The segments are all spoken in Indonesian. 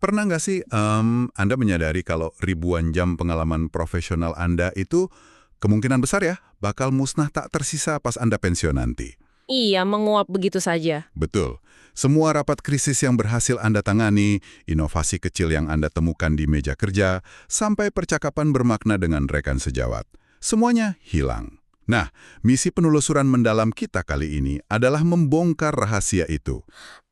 Pernah nggak sih Anda menyadari kalau ribuan jam pengalaman profesional Anda itu kemungkinan besar ya bakal musnah tak tersisa pas Anda pensiun nanti? Iya, menguap begitu saja. Betul. Semua rapat krisis yang berhasil Anda tangani, inovasi kecil yang Anda temukan di meja kerja, sampai percakapan bermakna dengan rekan sejawat. Semuanya hilang. Nah, misi penelusuran mendalam kita kali ini adalah membongkar rahasia itu.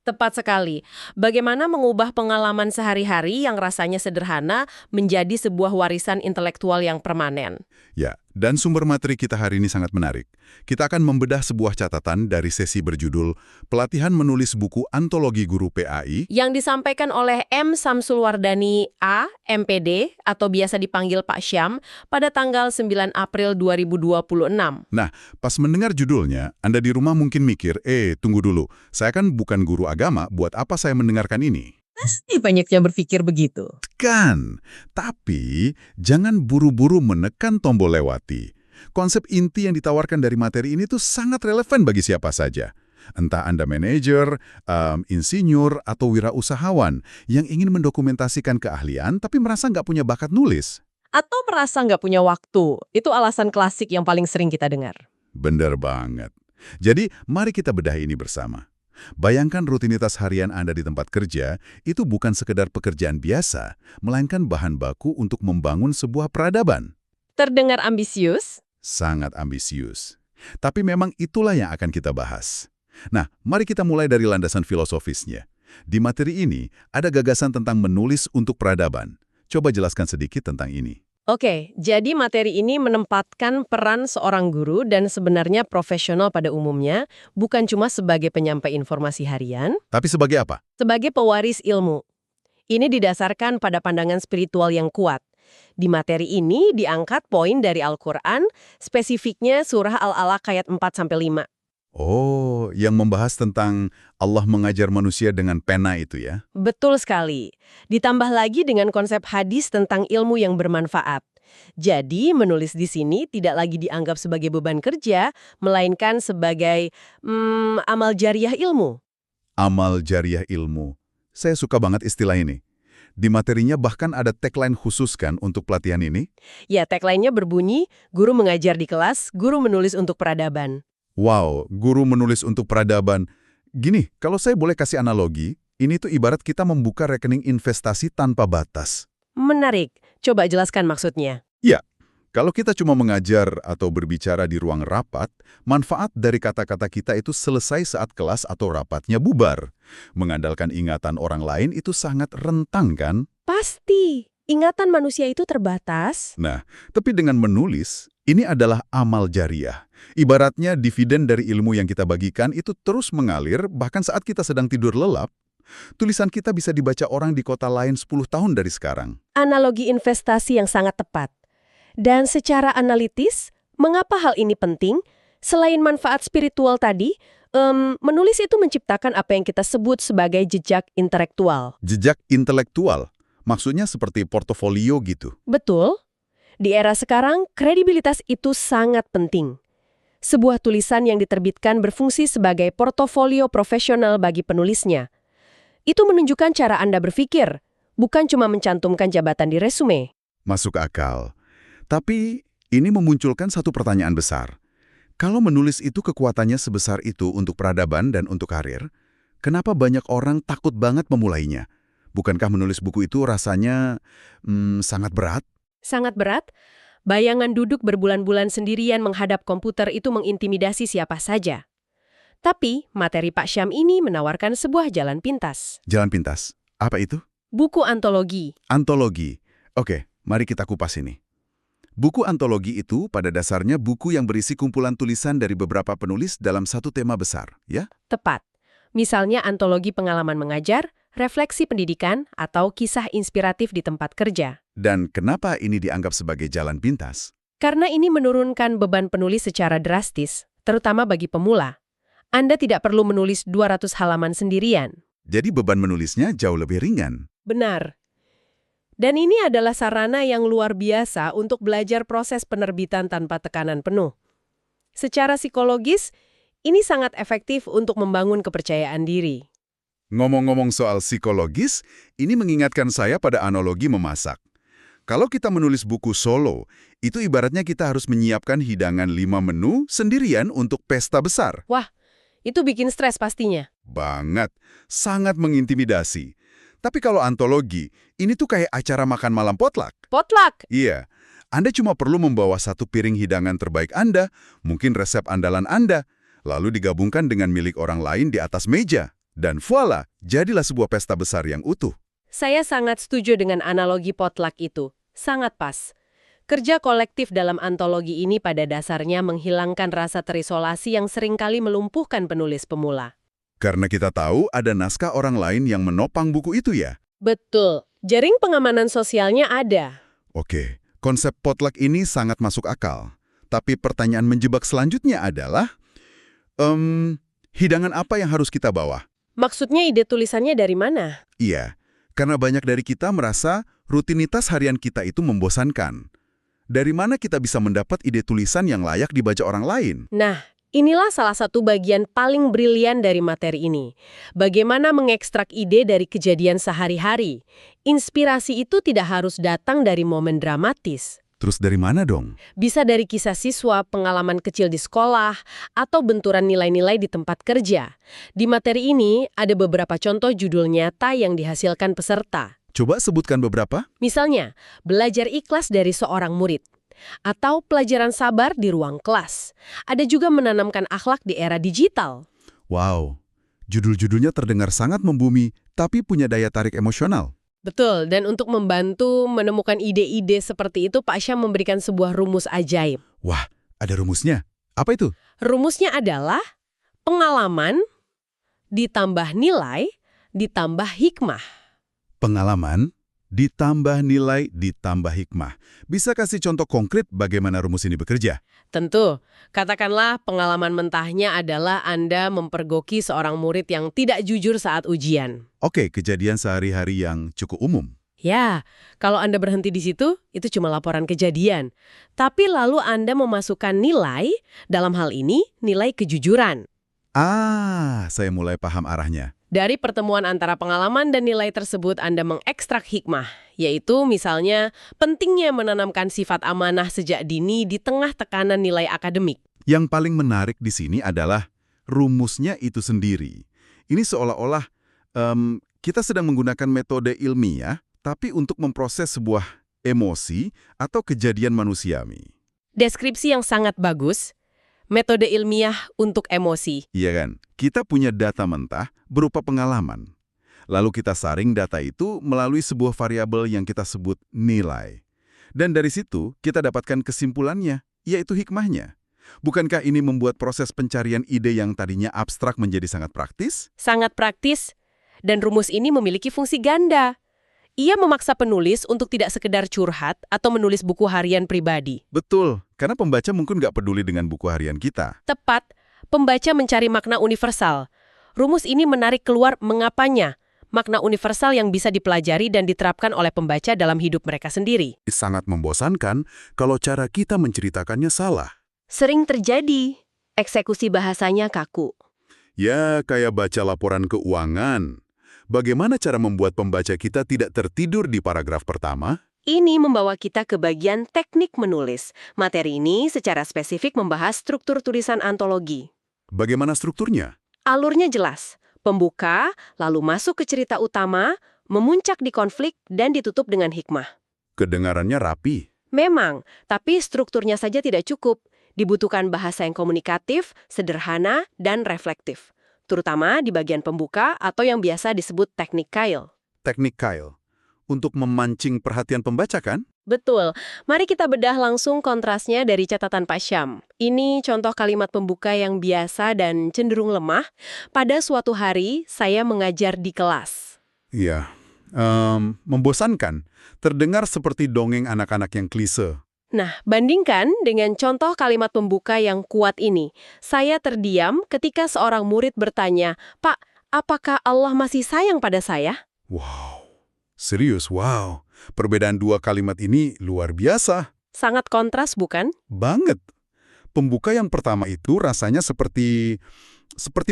Tepat sekali. Bagaimana mengubah pengalaman sehari-hari yang rasanya sederhana menjadi sebuah warisan intelektual yang permanen. Ya, dan sumber materi kita hari ini sangat menarik. Kita akan membedah sebuah catatan dari sesi berjudul Pelatihan Menulis Buku Antologi Guru PAI. Yang disampaikan oleh M. Samsul Wardani A, MPD, atau biasa dipanggil Pak Syam, pada tanggal 9 April 2026. Nah, pas mendengar judulnya, Anda di rumah mungkin mikir, tunggu dulu, saya kan bukan guru agama, buat apa saya mendengarkan ini? Pasti banyak yang berpikir begitu. Kan, tapi jangan buru-buru menekan tombol lewati. Konsep inti yang ditawarkan dari materi ini tuh sangat relevan bagi siapa saja. Entah Anda manajer, insinyur, atau wirausahawan yang ingin mendokumentasikan keahlian tapi merasa nggak punya bakat nulis. Atau merasa nggak punya waktu. Itu alasan klasik yang paling sering kita dengar. Bener banget. Jadi, mari kita bedah ini bersama. Bayangkan rutinitas harian Anda di tempat kerja itu bukan sekedar pekerjaan biasa, melainkan bahan baku untuk membangun sebuah peradaban. Terdengar ambisius? Sangat ambisius. Tapi memang itulah yang akan kita bahas. Nah, mari kita mulai dari landasan filosofisnya. Di materi ini, ada gagasan tentang menulis untuk peradaban. Coba jelaskan sedikit tentang ini. Oke, jadi materi ini menempatkan peran seorang guru dan sebenarnya profesional pada umumnya, bukan cuma sebagai penyampai informasi harian, Tapi sebagai apa? sebagai pewaris ilmu. Ini didasarkan pada pandangan spiritual yang kuat. Di materi ini diangkat poin dari Al-Quran, spesifiknya surah Al-Alaq ayat 4-5. Oh, yang membahas tentang Allah mengajar manusia dengan pena itu ya? Betul sekali. Ditambah lagi dengan konsep hadis tentang ilmu yang bermanfaat. Jadi, menulis di sini tidak lagi dianggap sebagai beban kerja, melainkan sebagai amal jariah ilmu. Amal jariah ilmu. Saya suka banget istilah ini. Di materinya bahkan ada tagline khusus kan untuk pelatihan ini? Ya, tagline-nya berbunyi, guru mengajar di kelas, guru menulis untuk peradaban. Wow, guru menulis untuk peradaban. Gini, kalau saya boleh kasih analogi, ini tuh ibarat kita membuka rekening investasi tanpa batas. Menarik. Coba jelaskan maksudnya. Ya, kalau kita cuma mengajar atau berbicara di ruang rapat, manfaat dari kata-kata kita itu selesai saat kelas atau rapatnya bubar. Mengandalkan ingatan orang lain itu sangat rentang kan? Pasti. Ingatan manusia itu terbatas. Nah, tapi dengan menulis, ini adalah amal jariah. Ibaratnya dividen dari ilmu yang kita bagikan itu terus mengalir bahkan saat kita sedang tidur lelap. Tulisan kita bisa dibaca orang di kota lain 10 tahun dari sekarang. Analogi investasi yang sangat tepat. Dan secara analitis, mengapa hal ini penting? Selain manfaat spiritual tadi, menulis itu menciptakan apa yang kita sebut sebagai jejak intelektual. Jejak intelektual, maksudnya seperti portofolio gitu. Betul. Di era sekarang, kredibilitas itu sangat penting. Sebuah tulisan yang diterbitkan berfungsi sebagai portofolio profesional bagi penulisnya. Itu menunjukkan cara Anda berpikir, bukan cuma mencantumkan jabatan di resume. Masuk akal. Tapi ini memunculkan satu pertanyaan besar. Kalau menulis itu kekuatannya sebesar itu untuk peradaban dan untuk karir, kenapa banyak orang takut banget memulainya? Bukankah menulis buku itu rasanya sangat berat? Sangat berat. Bayangan duduk berbulan-bulan sendirian menghadap komputer itu mengintimidasi siapa saja. Tapi, materi Pak Syam ini menawarkan sebuah jalan pintas. Jalan pintas. Apa itu? Buku antologi. Antologi. Oke, mari kita kupas ini. Buku antologi itu pada dasarnya buku yang berisi kumpulan tulisan dari beberapa penulis dalam satu tema besar, ya? Tepat. Misalnya antologi pengalaman mengajar, refleksi pendidikan, atau kisah inspiratif di tempat kerja. Dan kenapa ini dianggap sebagai jalan pintas? Karena ini menurunkan beban penulis secara drastis, terutama bagi pemula. Anda tidak perlu menulis 200 halaman sendirian. Jadi beban menulisnya jauh lebih ringan. Benar. Dan ini adalah sarana yang luar biasa untuk belajar proses penerbitan tanpa tekanan penuh. Secara psikologis, ini sangat efektif untuk membangun kepercayaan diri. Ngomong-ngomong soal psikologis, ini mengingatkan saya pada analogi memasak. Kalau kita menulis buku solo, itu ibaratnya kita harus menyiapkan hidangan 5 menu sendirian untuk pesta besar. Wah, itu bikin stres pastinya. Banget, sangat mengintimidasi. Tapi kalau antologi, ini tuh kayak acara makan malam potluck. Potluck! Iya, Anda cuma perlu membawa satu piring hidangan terbaik Anda, mungkin resep andalan Anda, lalu digabungkan dengan milik orang lain di atas meja. Dan voila, jadilah sebuah pesta besar yang utuh. Saya sangat setuju dengan analogi potluck itu. Sangat pas. Kerja kolektif dalam antologi ini pada dasarnya menghilangkan rasa terisolasi yang seringkali melumpuhkan penulis pemula. Karena kita tahu ada naskah orang lain yang menopang buku itu ya. Betul. Jaring pengamanan sosialnya ada. Oke, konsep potluck ini sangat masuk akal. Tapi pertanyaan menjebak selanjutnya adalah, hidangan apa yang harus kita bawa? Maksudnya ide tulisannya dari mana? Iya, karena banyak dari kita merasa rutinitas harian kita itu membosankan. Dari mana kita bisa mendapat ide tulisan yang layak dibaca orang lain? Nah, inilah salah satu bagian paling brilian dari materi ini. Bagaimana mengekstrak ide dari kejadian sehari-hari. Inspirasi itu tidak harus datang dari momen dramatis. Terus dari mana dong? Bisa dari kisah siswa, pengalaman kecil di sekolah, atau benturan nilai-nilai di tempat kerja. Di materi ini, ada beberapa contoh judul nyata yang dihasilkan peserta. Coba sebutkan beberapa. Misalnya, belajar ikhlas dari seorang murid. Atau pelajaran sabar di ruang kelas. Ada juga menanamkan akhlak di era digital. Wow, judul-judulnya terdengar sangat membumi, tapi punya daya tarik emosional. Betul, dan untuk membantu menemukan ide-ide seperti itu, Pak Syam memberikan sebuah rumus ajaib. Wah, ada rumusnya. Apa itu? Rumusnya adalah pengalaman ditambah nilai ditambah hikmah. Pengalaman ditambah nilai ditambah hikmah. Bisa kasih contoh konkret bagaimana rumus ini bekerja? Tentu, katakanlah pengalaman mentahnya adalah Anda mempergoki seorang murid yang tidak jujur saat ujian. Oke, kejadian sehari-hari yang cukup umum. Ya, kalau Anda berhenti di situ, itu cuma laporan kejadian. Tapi lalu Anda memasukkan nilai, dalam hal ini nilai kejujuran. Saya mulai paham arahnya. Dari pertemuan antara pengalaman dan nilai tersebut Anda mengekstrak hikmah, yaitu misalnya pentingnya menanamkan sifat amanah sejak dini di tengah tekanan nilai akademik. Yang paling menarik di sini adalah rumusnya itu sendiri. Ini seolah-olah kita sedang menggunakan metode ilmiah, tapi untuk memproses sebuah emosi atau kejadian manusiawi. Deskripsi yang sangat bagus. Metode ilmiah untuk emosi. Iya kan? Kita punya data mentah berupa pengalaman. Lalu kita saring data itu melalui sebuah variabel yang kita sebut nilai. Dan dari situ kita dapatkan kesimpulannya, yaitu hikmahnya. Bukankah ini membuat proses pencarian ide yang tadinya abstrak menjadi sangat praktis? Sangat praktis. Dan rumus ini memiliki fungsi ganda. Ia memaksa penulis untuk tidak sekedar curhat atau menulis buku harian pribadi. Betul, karena pembaca mungkin nggak peduli dengan buku harian kita. Tepat, pembaca mencari makna universal. Rumus ini menarik keluar mengapanya, makna universal yang bisa dipelajari dan diterapkan oleh pembaca dalam hidup mereka sendiri. Sangat membosankan kalau cara kita menceritakannya salah. Sering terjadi, eksekusi bahasanya kaku. Ya, kayak baca laporan keuangan. Bagaimana cara membuat pembaca kita tidak tertidur di paragraf pertama? Ini membawa kita ke bagian teknik menulis. Materi ini secara spesifik membahas struktur tulisan antologi. Bagaimana strukturnya? Alurnya jelas. Pembuka, lalu masuk ke cerita utama, memuncak di konflik, dan ditutup dengan hikmah. Kedengarannya rapi. Memang, tapi strukturnya saja tidak cukup. Dibutuhkan bahasa yang komunikatif, sederhana, dan reflektif. Terutama di bagian pembuka atau yang biasa disebut teknik Kyle. Teknik Kyle. Untuk memancing perhatian pembaca kan? Betul. Mari kita bedah langsung kontrasnya dari catatan Pak Syam. Ini contoh kalimat pembuka yang biasa dan cenderung lemah. Pada suatu hari, saya mengajar di kelas. Iya. Membosankan. Terdengar seperti dongeng anak-anak yang klise. Nah, bandingkan dengan contoh kalimat pembuka yang kuat ini. Saya terdiam ketika seorang murid bertanya, "Pak, apakah Allah masih sayang pada saya?" Wow. Serius, wow. Perbedaan dua kalimat ini luar biasa. Sangat kontras, bukan? Banget. Pembuka yang pertama itu rasanya seperti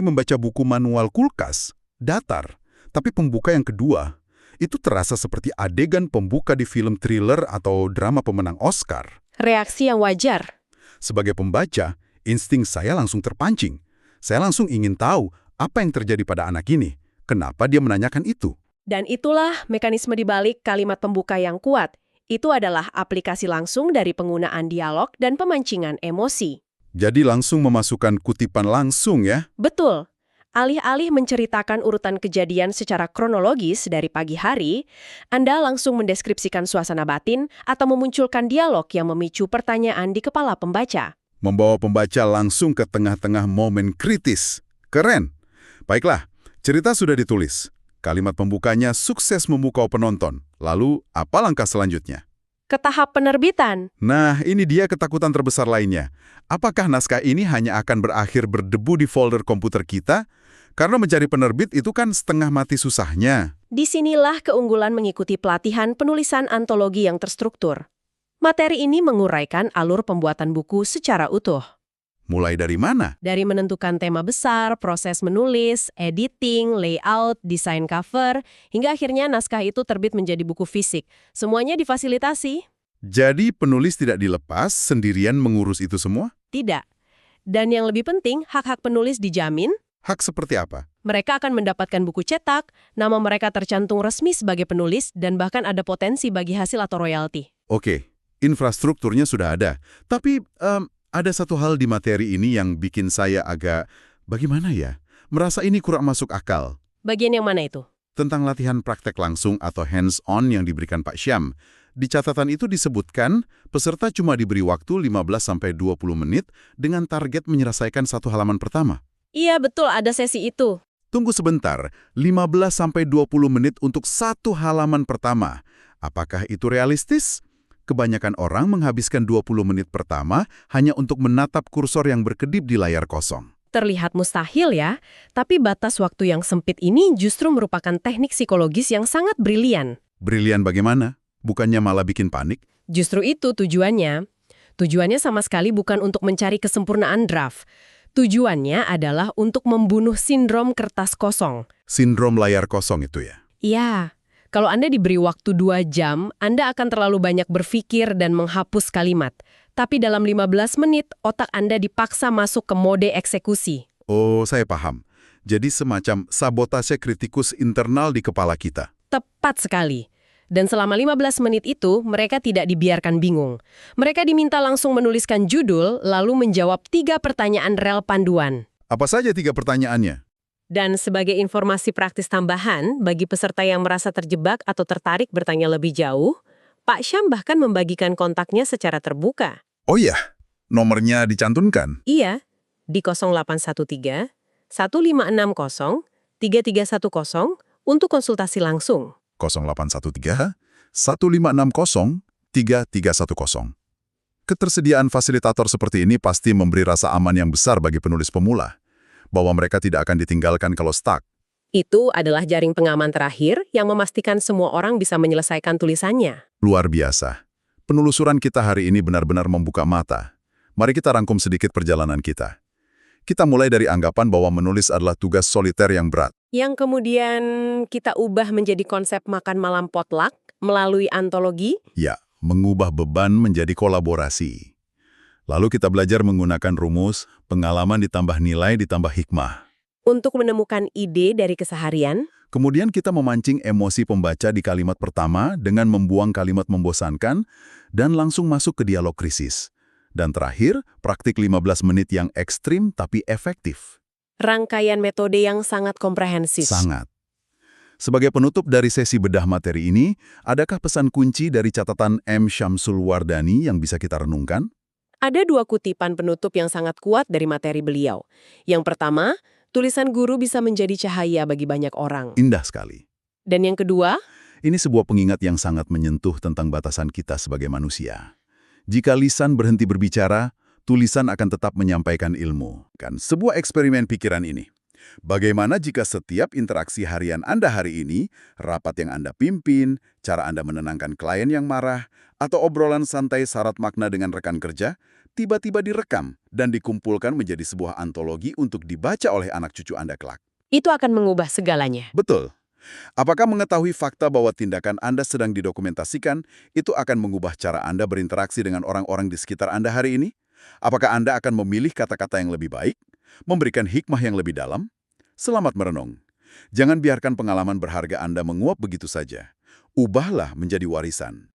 membaca buku manual kulkas, datar. Tapi pembuka yang kedua, itu terasa seperti adegan pembuka di film thriller atau drama pemenang Oscar. Reaksi yang wajar. Sebagai pembaca, insting saya langsung terpancing. Saya langsung ingin tahu apa yang terjadi pada anak ini. Kenapa dia menanyakan itu? Dan itulah mekanisme dibalik kalimat pembuka yang kuat. Itu adalah aplikasi langsung dari penggunaan dialog dan pemancingan emosi. Jadi langsung memasukkan kutipan langsung ya? Betul. Alih-alih menceritakan urutan kejadian secara kronologis dari pagi hari, Anda langsung mendeskripsikan suasana batin atau memunculkan dialog yang memicu pertanyaan di kepala pembaca. Membawa pembaca langsung ke tengah-tengah momen kritis. Keren. Baiklah, cerita sudah ditulis. Kalimat pembukanya sukses memukau penonton. Lalu, apa langkah selanjutnya? Ke tahap penerbitan. Nah, ini dia ketakutan terbesar lainnya. Apakah naskah ini hanya akan berakhir berdebu di folder komputer kita? Karena mencari penerbit itu kan setengah mati susahnya. Disinilah keunggulan mengikuti pelatihan penulisan antologi yang terstruktur. Materi ini menguraikan alur pembuatan buku secara utuh. Mulai dari mana? Dari menentukan tema besar, proses menulis, editing, layout, desain cover, hingga akhirnya naskah itu terbit menjadi buku fisik. Semuanya difasilitasi? Jadi penulis tidak dilepas sendirian mengurus itu semua? Tidak. Dan yang lebih penting, hak-hak penulis dijamin. Hak seperti apa? Mereka akan mendapatkan buku cetak, nama mereka tercantung resmi sebagai penulis, dan bahkan ada potensi bagi hasil atau royalti. Oke, infrastrukturnya sudah ada. Tapi ada satu hal di materi ini yang bikin saya agak, bagaimana ya, merasa ini kurang masuk akal. Bagian yang mana itu? Tentang latihan praktek langsung atau hands-on yang diberikan Pak Syam. Di catatan itu disebutkan, peserta cuma diberi waktu 15-20 menit dengan target menyelesaikan satu halaman pertama. Iya, betul, ada sesi itu. Tunggu sebentar, 15-20 menit untuk satu halaman pertama. Apakah itu realistis? Kebanyakan orang menghabiskan 20 menit pertama hanya untuk menatap kursor yang berkedip di layar kosong. Terlihat mustahil ya, tapi batas waktu yang sempit ini justru merupakan teknik psikologis yang sangat brilian. Brilian bagaimana? Bukannya malah bikin panik? Justru itu tujuannya. Tujuannya sama sekali bukan untuk mencari kesempurnaan draft. Tujuannya adalah untuk membunuh sindrom kertas kosong. Sindrom layar kosong itu ya? Iya. Kalau Anda diberi waktu 2 jam, Anda akan terlalu banyak berpikir dan menghapus kalimat. Tapi dalam 15 menit, otak Anda dipaksa masuk ke mode eksekusi. Oh, saya paham. Jadi semacam sabotase kritikus internal di kepala kita. Tepat sekali. Dan selama 15 menit itu, mereka tidak dibiarkan bingung. Mereka diminta langsung menuliskan judul, lalu menjawab 3 pertanyaan rel panduan. Apa saja 3 pertanyaannya? Dan sebagai informasi praktis tambahan, bagi peserta yang merasa terjebak atau tertarik bertanya lebih jauh, Pak Syam bahkan membagikan kontaknya secara terbuka. Oh iya, nomornya dicantumkan? Iya, di 0813 1560 3310 untuk konsultasi langsung. 0813 1560 3310. Ketersediaan fasilitator seperti ini pasti memberi rasa aman yang besar bagi penulis pemula, bahwa mereka tidak akan ditinggalkan kalau stuck. Itu adalah jaring pengaman terakhir yang memastikan semua orang bisa menyelesaikan tulisannya. Luar biasa. Penelusuran kita hari ini benar-benar membuka mata. Mari kita rangkum sedikit perjalanan kita. Kita mulai dari anggapan bahwa menulis adalah tugas soliter yang berat. Yang kemudian kita ubah menjadi konsep makan malam potluck melalui antologi. Ya, mengubah beban menjadi kolaborasi. Lalu kita belajar menggunakan rumus, pengalaman ditambah nilai ditambah hikmah. Untuk menemukan ide dari keseharian. Kemudian kita memancing emosi pembaca di kalimat pertama dengan membuang kalimat membosankan dan langsung masuk ke dialog krisis. Dan terakhir, praktik 15 menit yang ekstrim tapi efektif. Rangkaian metode yang sangat komprehensif. Sangat. Sebagai penutup dari sesi bedah materi ini, adakah pesan kunci dari catatan M. Syamsul Wardani yang bisa kita renungkan? Ada 2 kutipan penutup yang sangat kuat dari materi beliau. Yang pertama, tulisan guru bisa menjadi cahaya bagi banyak orang. Indah sekali. Dan yang kedua, Ini sebuah pengingat yang sangat menyentuh tentang batasan kita sebagai manusia. Jika lisan berhenti berbicara, tulisan akan tetap menyampaikan ilmu. Kan sebuah eksperimen pikiran ini. Bagaimana jika setiap interaksi harian Anda hari ini, rapat yang Anda pimpin, cara Anda menenangkan klien yang marah, atau obrolan santai syarat makna dengan rekan kerja, tiba-tiba direkam dan dikumpulkan menjadi sebuah antologi untuk dibaca oleh anak cucu Anda kelak? itu akan mengubah segalanya. Betul. Apakah mengetahui fakta bahwa tindakan Anda sedang didokumentasikan, itu akan mengubah cara Anda berinteraksi dengan orang-orang di sekitar Anda hari ini? Apakah Anda akan memilih kata-kata yang lebih baik? Memberikan hikmah yang lebih dalam? Selamat merenung. Jangan biarkan pengalaman berharga Anda menguap begitu saja. Ubahlah menjadi warisan.